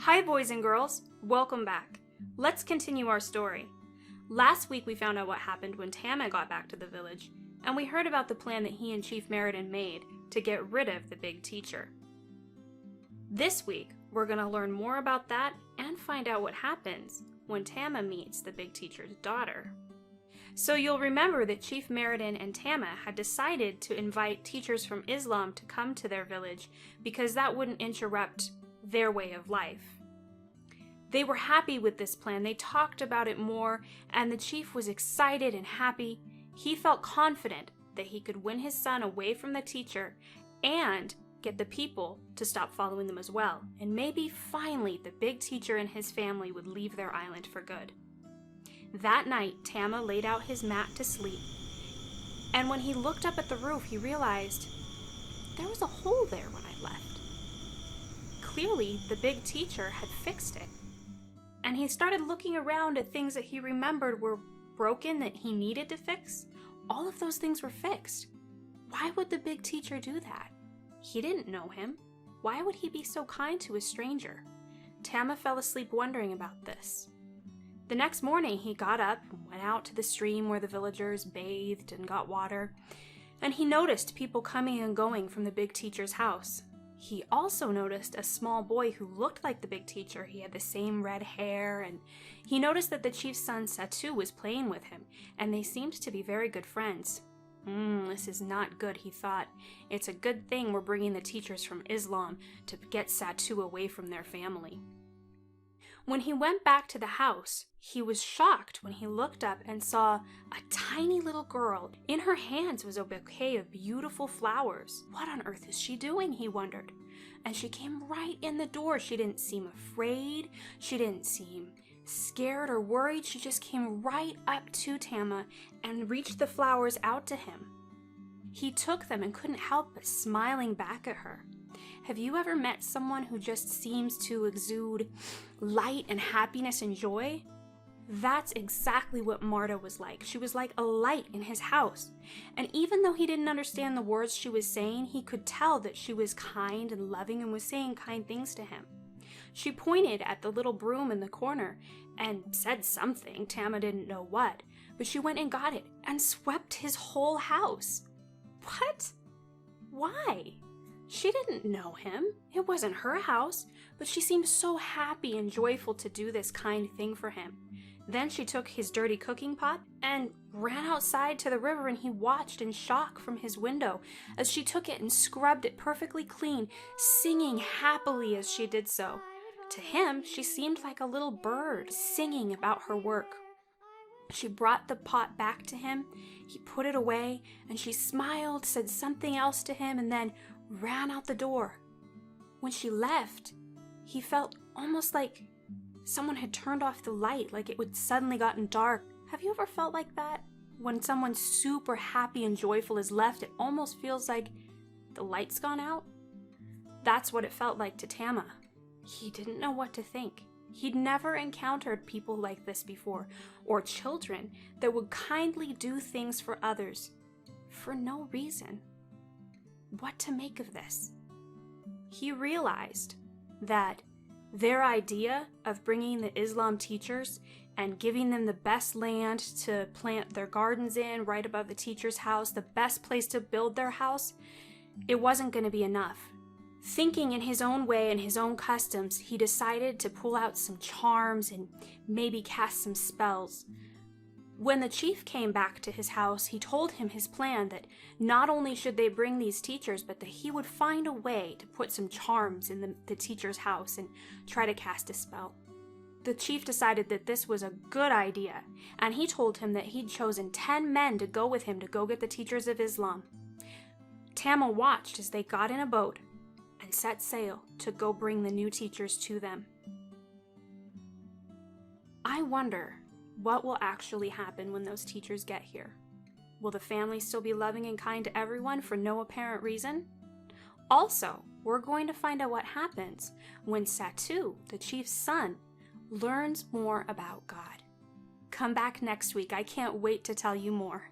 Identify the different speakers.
Speaker 1: Hi boys and girls, welcome back. Let's continue our story. Last week we found out what happened when Tama got back to the village, and we heard about the plan that he and Chief Meriden made to get rid of the big teacher. This week we're going to learn more about that and find out what happens when Tama meets the big teacher's daughter. So you'll remember that Chief Meriden and Tama had decided to invite teachers from Islam to come to their village because that wouldn't interrupt their way of life. They were happy with this plan. They talked about it more, and the chief was excited and happy. He felt confident that he could win his son away from the teacher and get the people to stop following them as well. And maybe finally the big teacher and his family would leave their island for good. That night, Tama laid out his mat to sleep, and when he looked up at the roof, he realized there was a hole there when I left. Clearly, the big teacher had fixed it. And he started looking around at things that he remembered were broken that he needed to fix. All of those things were fixed. Why would the big teacher do that? He didn't know him. Why would he be so kind to a stranger? Tama fell asleep wondering about this. The next morning, he got up and went out to the stream where the villagers bathed and got water, and he noticed people coming and going from the big teacher's house. He also noticed a small boy who looked like the big teacher. He had the same red hair, and he noticed that the chief's son Satu was playing with him, and they seemed to be very good friends. This is not good, he thought. It's a good thing we're bringing the teachers from Islam to get Satu away from their family. When he went back to the house, he was shocked when he looked up and saw a tiny little girl. In her hands was a bouquet of beautiful flowers. What on earth is she doing, he wondered. And she came right in the door. She didn't seem afraid. She didn't seem scared or worried. She just came right up to Tama and reached the flowers out to him. He took them and couldn't help but smiling back at her. Have you ever met someone who just seems to exude light and happiness and joy? That's exactly what Marta was like. She was like a light in his house. And even though he didn't understand the words she was saying, he could tell that she was kind and loving and was saying kind things to him. She pointed at the little broom in the corner and said something. Tama didn't know what, but she went and got it and swept his whole house. What? Why? She didn't know him. It wasn't her house, but she seemed so happy and joyful to do this kind thing for him. Then she took his dirty cooking pot and ran outside to the river, and he watched in shock from his window as she took it and scrubbed it perfectly clean, singing happily as she did so. To him, she seemed like a little bird singing about her work. She brought the pot back to him. He put it away, and she smiled, said something else to him, and then ran out the door. When she left, he felt almost like someone had turned off the light, like it would suddenly gotten dark. Have you ever felt like that? When someone super happy and joyful is left, it almost feels like the light's gone out. That's what it felt like to Tama. He didn't know what to think. He'd never encountered people like this before, or children that would kindly do things for others for no reason. What to make of this? He realized that their idea of bringing the Islam teachers and giving them the best land to plant their gardens in, right above the teacher's house, the best place to build their house, it wasn't going to be enough. Thinking in his own way and his own customs, he decided to pull out some charms and maybe cast some spells. When the chief came back to his house, he told him his plan that not only should they bring these teachers, but that he would find a way to put some charms in the teacher's house and try to cast a spell. The chief decided that this was a good idea, and he told him that he'd chosen 10 men to go with him to go get the teachers of Islam. Tama watched as they got in a boat and set sail to go bring the new teachers to them. I wonder what will actually happen when those teachers get here. Will the family still be loving and kind to everyone for no apparent reason? Also, we're going to find out what happens when Satu, the chief's son, learns more about God. Come back next week. I can't wait to tell you more.